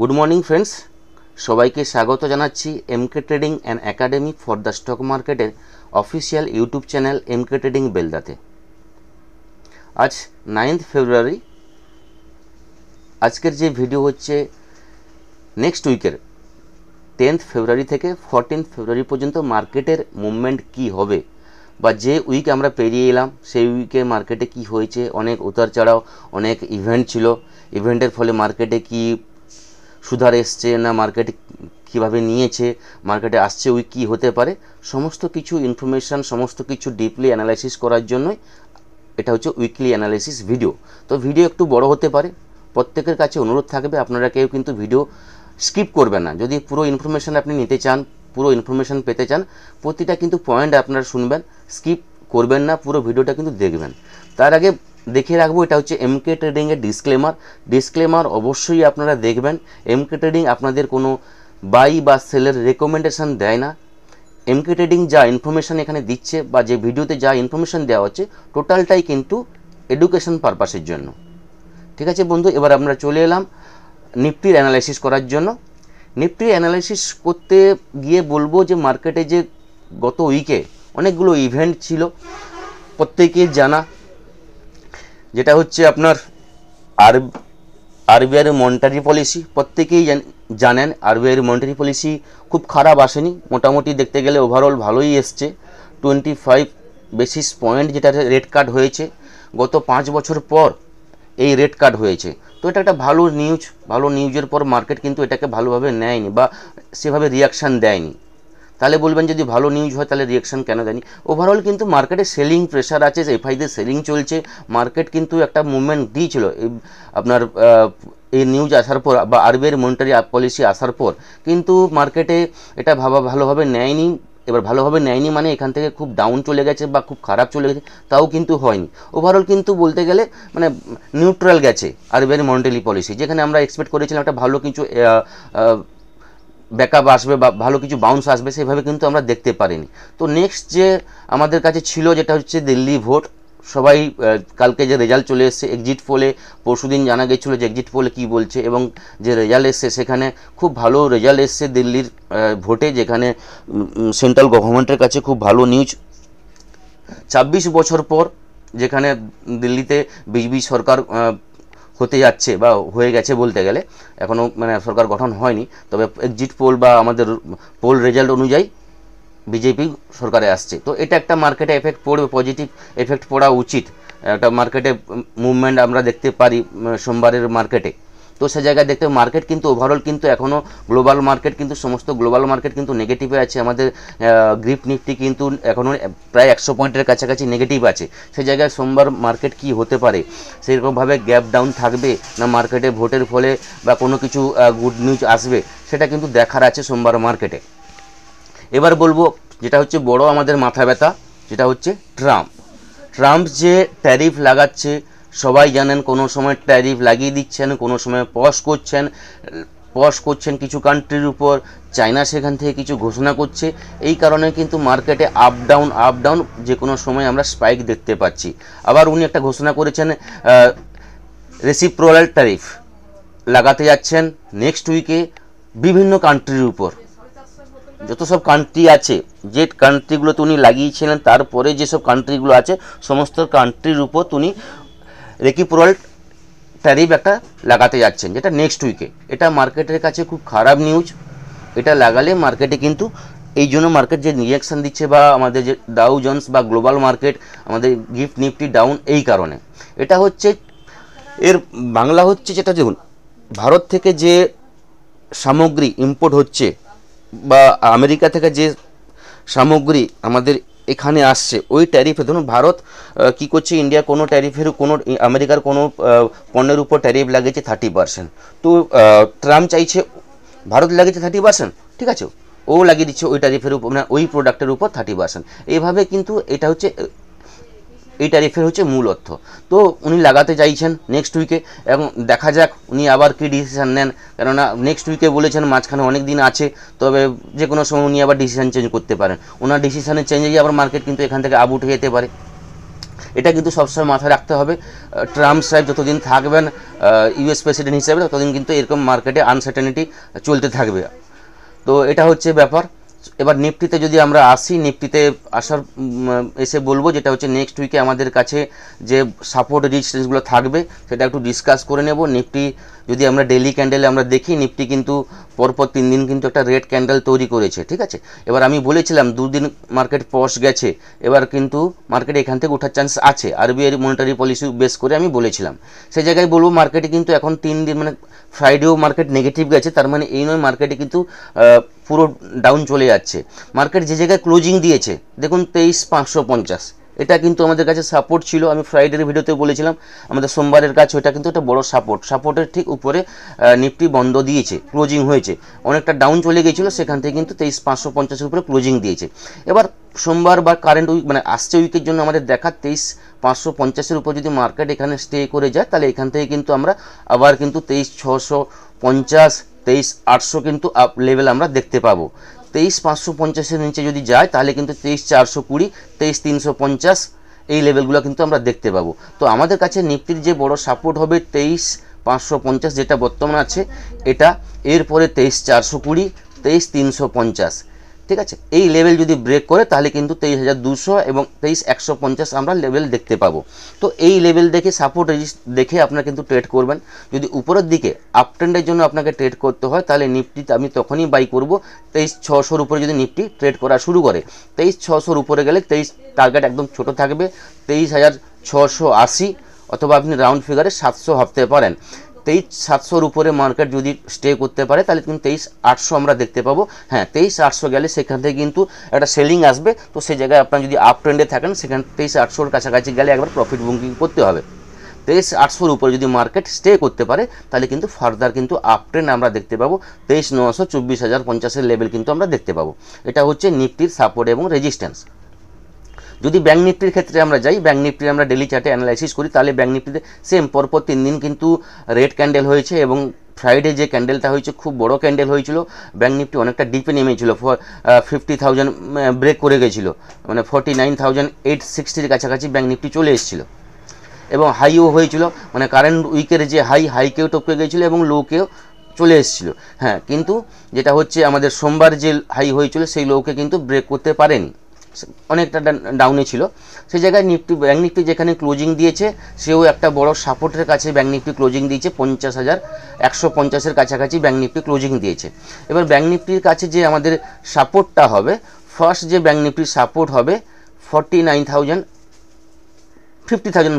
Good morning friends, সবাইকে স্বাগত জানাচ্ছি MK trading and academy for the stock মার্কেটের official YouTube channel MK trading বেলদাতে। আজ 9th ফেব্রুয়ারি। আজকের যে ভিডিও হচ্ছে নেক্সট উইকের 10th ফেব্রুয়ারি থেকে 14th ফেব্রুয়ারি পর্যন্ত মার্কেটের মুভমেন্ট কি হবে, বা যে উইক আমরা পেরিয়ে এলাম সেই উইকে মার্কেটে কি হয়েছে। অনেক উতার চড়াও, অনেক ইভেন্ট ছিল। ইভেন্টের ফলে মার্কেটে কি সুধার এসছে না, মার্কেট কীভাবে নিয়েছে, মার্কেটে আসছে উইক কী হতে পারে, সমস্ত কিছু ইনফরমেশান, সমস্ত কিছু ডিপলি অ্যানালাইসিস করার জন্যই এটা হচ্ছে উইকলি অ্যানালাইসিস ভিডিও। তো ভিডিও একটু বড় হতে পারে, প্রত্যেকের কাছে অনুরোধ থাকবে আপনারা কেউ কিন্তু ভিডিও স্কিপ করবেন না। যদি পুরো ইনফরমেশান আপনি নিতে চান, পুরো ইনফরমেশান পেতে চান, প্রতিটা কিন্তু পয়েন্ট আপনারা শুনবেন, স্কিপ করবেন না, পুরো ভিডিওটা কিন্তু দেখবেন। তার আগে দেখে রাখবো, এটা হচ্ছে এমকে ট্রেডিংয়ের ডিসক্লেমার অবশ্যই আপনারা দেখবেন। এমকে ট্রেডিং আপনাদের কোনো বাই বা সেলের রেকমেন্ডেশন দেয় না। এমকে ট্রেডিং যা ইনফরমেশান এখানে দিচ্ছে বা যে ভিডিওতে যা ইনফরমেশান দেওয়া হচ্ছে টোটালটাই কিন্তু এডুকেশন পারপাসের জন্য। ঠিক আছে বন্ধু, এবার আমরা চলে এলাম নিফটির অ্যানালাইসিস করার জন্য। নিফটির অ্যানালাইসিস করতে গিয়ে বলবো যে মার্কেটে যে গত উইকে অনেকগুলো ইভেন্ট ছিল, প্রত্যেকেই জানা, যেটা হচ্ছে আপনার আরবিআইয়ের মনিটারি পলিসি। প্রত্যেকেই জানেন আরবিআইয়ের মনিটারি পলিসি খুব খারাপ আসেনি, মোটামুটি দেখতে গেলে ওভারঅল ভালোই এসছে। 25 বেসিস পয়েন্ট যেটা রেট কাট হয়েছে, গত 5 বছর পর এই রেট কাট হয়েছে। তো এটা একটা ভালো নিউজ। ভালো নিউজের পর মার্কেট কিন্তু এটাকে ভালোভাবে নেয়নি বা সেভাবে রিয়াকশান দেয়নি। তাহলে বলবেন যদি ভালো নিউজ হয় তাহলে রিয়াকশান কেন দেয়নি। ওভারঅল কিন্তু মার্কেটে সেলিং প্রেশার আছে, এফআইদের সেলিং চলছে। মার্কেট কিন্তু একটা মুভমেন্ট দিয়েছিল আপনার এই নিউজ আসার পর বা আরবিআইয়ের মনিটারি পলিসি আসার পর, কিন্তু মার্কেটে এটা ভালোভাবে নেয়নি। এবার ভালোভাবে নেয়নি মানে এখান থেকে খুব ডাউন চলে গেছে বা খুব খারাপ চলে গেছে, তাও কিন্তু হয়নি। ওভারঅল কিন্তু বলতে গেলে মানে নিউট্রাল গেছে আরবিআইয়ের মনিটারি পলিসি। যেখানে আমরা এক্সপেক্ট করেছিলাম একটা ভালো কিছু ব্যাকআপ আসবে বা ভালো কিছু বাউন্স আসবে, সেভাবে কিন্তু আমরা দেখতে পারিনি। তো নেক্সট যে আমাদের কাছে ছিল যেটা হচ্ছে দিল্লি ভোট। সবাই কালকে যে রেজাল্ট চলে এসছে এক্সিট পোলে, পরশুদিন জানা গেছিলো যে এক্সিট পোলে কী বলছে, এবং যে রেজাল্ট এসছে সেখানে খুব ভালো রেজাল্ট এসছে দিল্লির ভোটে, যেখানে সেন্ট্রাল গভর্নমেন্টের কাছে খুব ভালো নিউজ। 26 বছর পর যেখানে দিল্লিতে বিজেপি সরকার হতে যাচ্ছে বা হয়ে গেছে বলতে গেলে, এখনও মানে সরকার গঠন হয়নি, তবে এক্সিট পোল বা আমাদের পোল রেজাল্ট অনুযায়ী বিজেপি সরকারে আসছে। তো এটা একটা মার্কেটে এফেক্ট পড়বে, পজিটিভ এফেক্ট পড়া উচিত। একটা মার্কেটে মুভমেন্ট আমরা দেখতে পারি সোমবারের মার্কেটে। তো সে জায়গায় দেখতে মার্কেট কিন্তু ওভারঅল কিন্তু এখনও গ্লোবাল মার্কেট কিন্তু সমস্ত গ্লোবাল মার্কেট কিন্তু নেগেটিভে আছে। আমাদের গ্রিপ নিফটি কিন্তু এখনও প্রায় 100 পয়েন্টের কাছাকাছি নেগেটিভ আছে। সেই জায়গায় সোমবার মার্কেট কি হতে পারে, সেরকমভাবে গ্যাপ ডাউন থাকবে না মার্কেটে ভোটের ফলে বা কোনো কিছু গুড নিউজ আসবে, সেটা কিন্তু দেখার আছে সোমবার মার্কেটে। এবার বলবো যেটা হচ্ছে বড় আমাদের মাথা ব্যথা, যেটা হচ্ছে ট্রাম্প যে ট্যারিফ লাগাচ্ছে। সবাই জানেন কোনো সময় ট্যারিফ লাগিয়ে দিচ্ছেন, কোনো সময় পজ করছেন কিছু কান্ট্রির উপর। চায়না সেখান থেকে কিছু ঘোষণা করছে। এই কারণে কিন্তু মার্কেটে আপ ডাউন যে কোনো সময় আমরা স্পাইক দেখতে পাচ্ছি। আবার উনি একটা ঘোষণা করেছেন রেসিপ্রোকাল ট্যারিফ লাগাতে যাচ্ছেন নেক্সট উইকে বিভিন্ন কান্ট্রির উপর। যত সব কান্ট্রি আছে, যে কান্ট্রিগুলোতে উনি লাগিয়েছিলেন তারপরে যেসব কান্ট্রিগুলো আছে সমস্ত কান্ট্রির উপর উনি রেসিপ্রোকাল ট্যারিফ একটা লাগাতে যাচ্ছেন, যেটা নেক্সট উইকে। এটা মার্কেটের কাছে খুব খারাপ নিউজ। এটা লাগালে মার্কেটে কিন্তু এই জন্য মার্কেট যে রিয়াকশান দিচ্ছে বা আমাদের যে ডাউ জোন্স বা গ্লোবাল মার্কেট, আমাদের গিফট নিফটি ডাউন এই কারণে। এটা হচ্ছে এর বাংলা হচ্ছে যেটা দেখুন, ভারত থেকে যে সামগ্রী ইম্পোর্ট হচ্ছে বা আমেরিকা থেকে যে সামগ্রী আমাদের এখানে আসছে, ওই ট্যারিফে ধরুন ভারত কী করছে, ইন্ডিয়া কোনো ট্যারিফের কোনো আমেরিকার কোনো পণ্যের উপর ট্যারিফ লাগিয়েছে 30%। তো ট্রাম্প চাইছে ভারত লাগিয়েছে 30%, ঠিক আছে, ও লাগিয়ে দিচ্ছে ওই ট্যারিফের উপর, মানে ওই প্রোডাক্টের উপর 30%। এইভাবে কিন্তু এটা হচ্ছে এই ট্যারিফের হচ্ছে মূল অর্থ। তো উনি লাগাতে চাইছেন নেক্সট উইকে, এবং দেখা যাক উনি আবার কী ডিসিশান নেন। কেননা নেক্সট উইকে বলেছেন মাঝখানে অনেক দিন আছে, তবে যে কোনো সময় উনি আবার ডিসিশান চেঞ্জ করতে পারেন। ওনার ডিসিশানের চেঞ্জে আবার মার্কেট কিন্তু এখান থেকে আপ উঠে যেতে পারে। এটা কিন্তু সবসময় মাথায় রাখতে হবে। ট্রাম্প সাহেব যতদিন থাকবেন ইউএস প্রেসিডেন্ট হিসেবে, ততদিন কিন্তু এরকম মার্কেটে আনসার্টেনিটি চলতে থাকবে। তো এটা হচ্ছে ব্যাপার। এবার নিফটিতে যদি আমরা আসি, নিফটিতে এসে বলবো যেটা হচ্ছে নেক্সট উইকে আমাদের কাছে যে সাপোর্ট রেজিস্ট্যান্সগুলো থাকবে সেটা একটু ডিসকাস করে নেব। নিফটি যদি আমরা ডেইলি ক্যান্ডেলে আমরা দেখি, নিফটি কিন্তু পরপর 3 দিন কিন্তু একটা রেড ক্যান্ডেল তৈরি করেছে, ঠিক আছে। এবার আমি বলেছিলাম 2 দিন মার্কেট পজ গেছে, এবার কিন্তু মার্কেট এখান থেকে ওঠার চান্স আছে, আরবিআই মনিটারি পলিসি বেস করে আমি বলেছিলাম। সেই জায়গায় বলবো মার্কেটে কিন্তু এখন 3 দিন মানে ফ্রাইডেও মার্কেট নেগেটিভ গেছে, তার মানে এই নয় মার্কেটে কিন্তু পুরো ডাউন চলে যাচ্ছে। মার্কেট যে জায়গায় ক্লোজিং দিয়েছে দেখুন 23,550, এটা কিন্তু আমাদের কাছে সাপোর্ট ছিল। আমি ফ্রাইডের ভিডিওতে বলেছিলাম আমাদের সোমবারের কাছে ওটা কিন্তু একটা বড় সাপোর্টের ঠিক উপরে নিফটি বন্ধ দিয়েছে, ক্লোজিং হয়েছে, অনেকটা ডাউন চলে গিয়েছিল, সেখান থেকে কিন্তু 23,550-এর উপরে ক্লোজিং দিয়েছে। এবার সোমবার বা কারেন্ট উইক মানে আসছে উইকের জন্য আমাদের দেখা 23,550-এর উপর যদি মার্কেট এখানে স্টে করে যায়, তাহলে এখান থেকে কিন্তু আমরা আবার কিন্তু 23,650, 23,800 কিন্তু আপ লেভেল আমরা দেখতে পাবো। 23,550-এর নিচে যদি যায় তাহলে কিন্তু 23,420, 23,350 এই লেভেলগুলো কিন্তু আমরা দেখতে পাবো। তো আমাদের কাছে নিফটির যে বড় সাপোর্ট হবে 23,550 যেটা বর্তমানে আছে, এটা এরপরে 23,420, 23,350, ঠিক আছে। এই লেভেল যদি ব্রেক করে তাহলে কিন্তু 23,200 এবং 23,150 আমরা লেভেল দেখতে পাবো। তো এই লেভেল দেখে সাপোর্ট দেখে আপনারা কিন্তু ট্রেড করবেন। যদি উপরের দিকে আপ ট্রেন্ডের জন্য আপনাকে ট্রেড করতে হয় তাহলে নিফটিতে আমি তখনই বাই করব 23,600-র উপরে যদি নিফটি ট্রেড করা শুরু করে। 23,600-র উপরে গেলে টার্গেট একদম ছোট থাকবে 23,680, অথবা আপনি রাউন্ড ফিগারে 700 ভাবতে পারেন। 23,700-র উপরে মার্কেট যদি স্টে করতে পারে তাহলে কিন্তু 23,800 আমরা দেখতে পাবো। হ্যাঁ, 23,800 গেলে সেখান থেকে কিন্তু একটা সেলিং আসবে। তো সেই জায়গায় আপনার যদি আপ ট্রেন্ডে থাকেন সেখানে 23,800-র কাছাকাছি গেলে একবার প্রফিট বুকিং করতে হবে। 23,800-র উপরে যদি মার্কেট স্টে করতে পারে তাহলে কিন্তু ফার্দার কিন্তু আপ ট্রেন্ড আমরা দেখতে পাবো 23,900, 24,050-এর লেভেল কিন্তু আমরা দেখতে পাবো। এটা হচ্ছে নিফটির সাপোর্ট এবং রেজিস্ট্যান্স। যদি ব্যাঙ্ক নিফটির ক্ষেত্রে আমরা যাই, ব্যাঙ্ক নিফটির আমরা ডেলি চার্টে অ্যানালাইসিস করি, তাহলে ব্যাঙ্ক নিফটিতে সেম পরপর 3 দিন কিন্তু রেড ক্যান্ডেল হয়েছে এবং ফ্রাইডে যে ক্যান্ডেলটা হয়েছে খুব বড় ক্যান্ডেল হয়েছিল। ব্যাঙ্ক নিফটি অনেকটা ডিপে নেমেছিল, 50,000 ব্রেক করে গেছিলো, মানে 49,860-এর কাছাকাছি ব্যাঙ্ক নিফটি চলে এসেছিলো এবং হাইও হয়েছিল, মানে কারেন্ট উইকের যে হাইকেও টপকে গিয়েছিলো এবং লোকেও চলে এসেছিলো। হ্যাঁ, কিন্তু যেটা হচ্ছে আমাদের সোমবার যে হাই হয়েছিল সেই লোকে কিন্তু ব্রেক করতে পারেনি, অনেকটা ডাউনে ছিল। সেই জায়গায় ব্যাঙ্ক নিফটি যেখানে ক্লোজিং দিয়েছে সেও একটা বড় সাপোর্টের কাছে ব্যাঙ্ক নিফটি ক্লোজিং দিয়েছে, 50,150-এর কাছাকাছি ব্যাঙ্ক নিফটি ক্লোজিং দিয়েছে। এবার ব্যাঙ্ক নিফটির কাছে যে আমাদের সাপোর্টটা হবে, ফার্স্ট যে ব্যাঙ্ক নিফটির সাপোর্ট হবে 50,000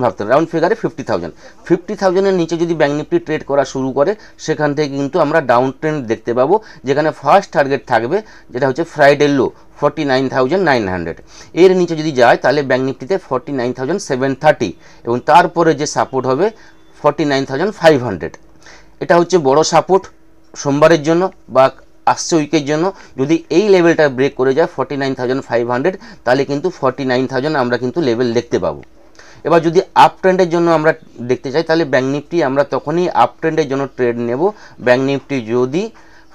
ভাবতে হবে, রাউন্ড ফিগারে 50,000-এর নিচে যদি ব্যাঙ্ক নিফটি ট্রেড করা শুরু করে সেখান থেকে কিন্তু আমরা ডাউন ট্রেন্ড দেখতে পাবো, যেখানে ফার্স্ট টার্গেট থাকবে যেটা হচ্ছে ফ্রাইডে লো 49,900। এর নিচে যদি যায় তাহলে ব্যাঙ্ক নিফটিতে 49,730 এবং তারপরে যে সাপোর্ট হবে 49,500। এটা হচ্ছে বড় সাপোর্ট সোমবারের জন্য বা আসছে উইকের জন্য। যদি এই লেভেলটা ব্রেক করে যায় 49,500 তাহলে কিন্তু 49,000 আমরা কিন্তু লেভেল দেখতে পাবো। এবার যদি আপ ট্রেন্ডের জন্য আমরা দেখতে চাই তাহলে ব্যাঙ্ক নিফটি আমরা তখনই আপ ট্রেন্ডের জন্য ট্রেড নেব ব্যাঙ্ক নিফটি যদি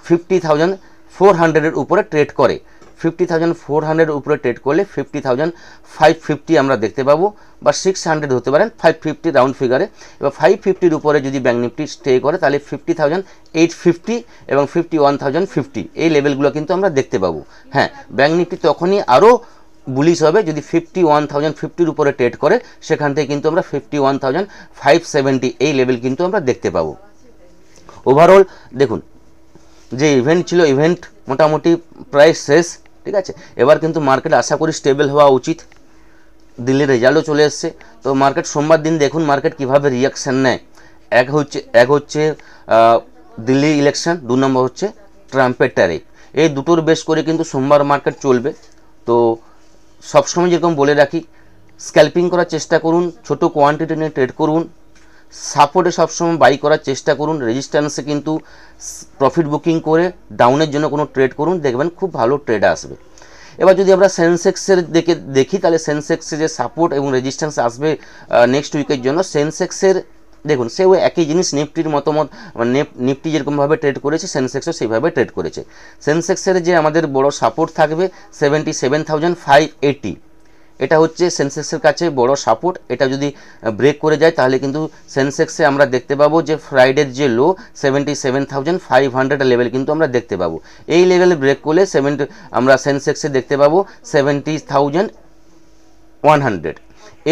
50,400-এর উপরে ট্রেড করে। 50,400-এর উপরে ট্রেড করলে 50,550 আমরা দেখতে পাবো, বা 600 হতে পারেন, 550 রাউন্ড ফিগারে। এবার 550-র উপরে যদি ব্যাঙ্ক নিফটি স্টে করে তাহলে 50,850 এবং 51,050 এই লেভেলগুলো কিন্তু আমরা দেখতে পাবো। হ্যাঁ, ব্যাঙ্ক নিফটি তখনই আরও বুলিশ হবে যদি 51,050-র উপরে ট্রেড করে, সেখান থেকে কিন্তু আমরা 51,570 এই লেভেল কিন্তু আমরা দেখতে পাবো। ওভারঅল দেখুন যে ইভেন্ট ছিল, ইভেন্ট মোটামুটি প্রায় শেষ, ঠিক আছে। এবার কিন্তু মার্কেট আশা করি স্টেবল হওয়া উচিত। দিল্লির রেজাল্টও চলে এসছে, তো মার্কেট সোমবার দিন দেখুন মার্কেট কীভাবে রিয়াকশান নেয়। এক হচ্ছে দিল্লি ইলেকশন, 2 নম্বর হচ্ছে ট্রাম্পের ট্যারিফ। এই দুটোর বেশ করে কিন্তু সোমবার মার্কেট চলবে। তো সবসময় যেরকম বলে রাখি, স্ক্যাল্পিং করার চেষ্টা করুন, ছোট কোয়ান্টিটি নিয়ে ট্রেড করুন, সাপোর্টে সবসময় বাই করার চেষ্টা করুন, রেজিস্ট্যান্সে কিন্তু প্রফিট বুকিং করে ডাউনের জন্য কোনো ট্রেড করুন, দেখবেন খুব ভালো ট্রেড আসবে। এবার যদি আমরা সেন্সেক্সের দেখি তাহলে সেন্সেক্সে যে সাপোর্ট এবং রেজিস্ট্যান্স আসবে নেক্সট উইকের জন্য, সেন্সেক্সের দেখুন সেও একই জিনিস, নিফটির মতামত, নিফটি যেরকমভাবে ট্রেড করেছে সেন্সেক্সও সেইভাবে ট্রেড করেছে। সেন্সেক্সের যে আমাদের বড় সাপোর্ট থাকবে 77,580, এটা হচ্ছে সেন্সেক্সের কাছে বড় সাপোর্ট। এটা যদি ব্রেক করে যায় তাহলে কিন্তু সেন্সেক্সে আমরা দেখতে পাবো যে ফ্রাইডের যে লো 77,500 লেভেল কিন্তু আমরা দেখতে পাবো। এই লেভেলে ব্রেক করলে আমরা সেন্সেক্সে দেখতে পাবো 70,100।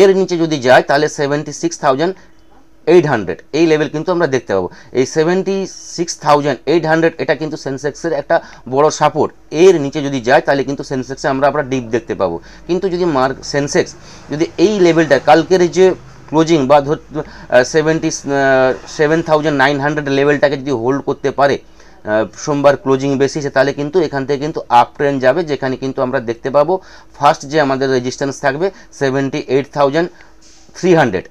এর নিচে যদি যায় তাহলে 76,800 এই লেভেল কিন্তু আমরা দেখতে পাবো। এই 76,800 এটা কিন্তু সেন্সেক্সের একটা বড় সাপোর্ট। এর নিচে যদি যায় তাহলে কিন্তু সেন্সেক্সে আমরা ডিপ দেখতে পাবো। কিন্তু যদি সেন্সেক্স যদি এই লেভেলটা কালকের যে ক্লোজিং বা 77,900 লেভেলটাকে যদি হোল্ড করতে পারে সোমবার ক্লোজিং বেসিসে, তাহলে কিন্তু এখান থেকে কিন্তু আপ ট্রেন্ড যাবে, যেখানে কিন্তু আমরা দেখতে পাবো ফার্স্ট যে আমাদের রেজিস্ট্যান্স থাকবে 78,300,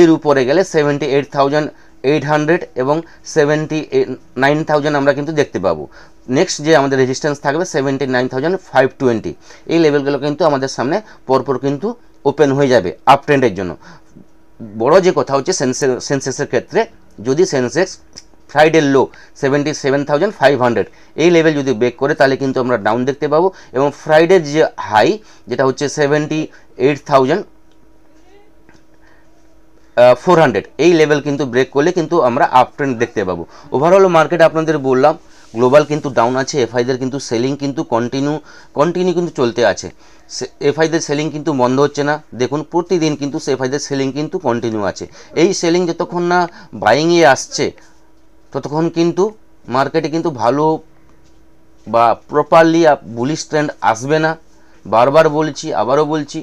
এর উপরে গেলে 78,800 এবং 79,000 আমরা কিন্তু দেখতে পাবো। নেক্সট যে আমাদের রেজিস্ট্যান্স থাকবে 79,520, এই লেভেলগুলো কিন্তু আমাদের সামনে পরপর কিন্তু ওপেন হয়ে যাবে আপ ট্রেন্ডের জন্য। বড় যে কথা হচ্ছে সেন্সেক্সের ক্ষেত্রে, যদি সেন্সেক্স ফ্রাইডের লো 77,500 এই লেভেল যদি ব্রেক করে তাহলে কিন্তু আমরা ডাউন দেখতে পাবো, এবং ফ্রাইডের যে হাই যেটা হচ্ছে 78,400 এই লেভেল কিন্তু ব্রেক করলে কিন্তু আমরা আপ ট্রেন্ড দেখতে পাবো। ওভারঅল মার্কেট আপনাদের বললাম গ্লোবাল কিন্তু ডাউন আছে, এফআইদের কিন্তু সেলিং কিন্তু কন্টিনিউ কিন্তু চলতে আছে। এফআইদের সেলিং কিন্তু বন্ধ হচ্ছে না, দেখুন প্রতিদিন কিন্তু এফআইদের সেলিং কিন্তু কন্টিনিউ আছে। এই সেলিং যতক্ষণ না বাইংয়ে আসছে ততক্ষণ কিন্তু মার্কেটে কিন্তু ভালো বা প্রপারলি বুলিশ ট্রেন্ড আসবে না। বারবার বলছি, আবারও বলছি,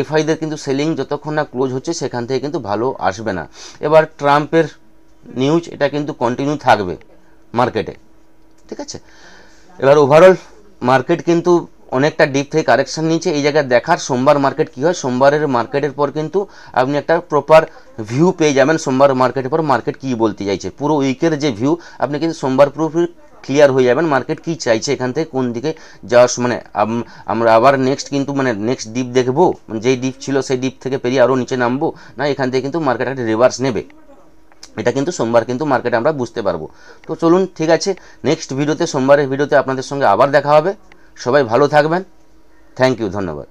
এফআইদের কিন্তু সেলিং যতক্ষণ না ক্লোজ হচ্ছে সেখান থেকে কিন্তু ভালো আসবে না। এবার ট্রাম্পের নিউজ এটা কিন্তু কন্টিনিউ থাকবে মার্কেটে, ঠিক আছে। এবার ওভারঅল মার্কেট কিন্তু অনেকটা ডিপ থেকে কারেকশন নিচ্ছে। এই জায়গায় দেখার সোমবার মার্কেট কী হয়, সোমবারের মার্কেটের পর কিন্তু আপনি একটা প্রপার ভিউ পেয়ে যাবেন সোমবার মার্কেটের পর মার্কেট কী বলতে চাইছে। পুরো উইকের যে ভিউ আপনি কিন্তু সোমবার পুরোপুরি ক্লিয়ার হয়ে যাবেন মার্কেট কী চাইছে, এখান থেকে কোন দিকে যাওয়ার আমরা আবার নেক্সট কিন্তু নেক্সট ডিপ দেখবো, যেই ডিপ ছিল সেই ডিপ থেকে পেরিয়ে আরও নিচে নামবো না, এখান থেকে কিন্তু মার্কেট একটা রিভার্স নেবে। এটা কিন্তু সোমবার কিন্তু মার্কেটে আমরা বুঝতে পারবো। তো চলুন, ঠিক আছে, নেক্সট ভিডিওতে সোমবারের ভিডিওতে আপনাদের সঙ্গে আবার দেখা হবে। সবাই ভালো থাকবেন। থ্যাংক ইউ, ধন্যবাদ।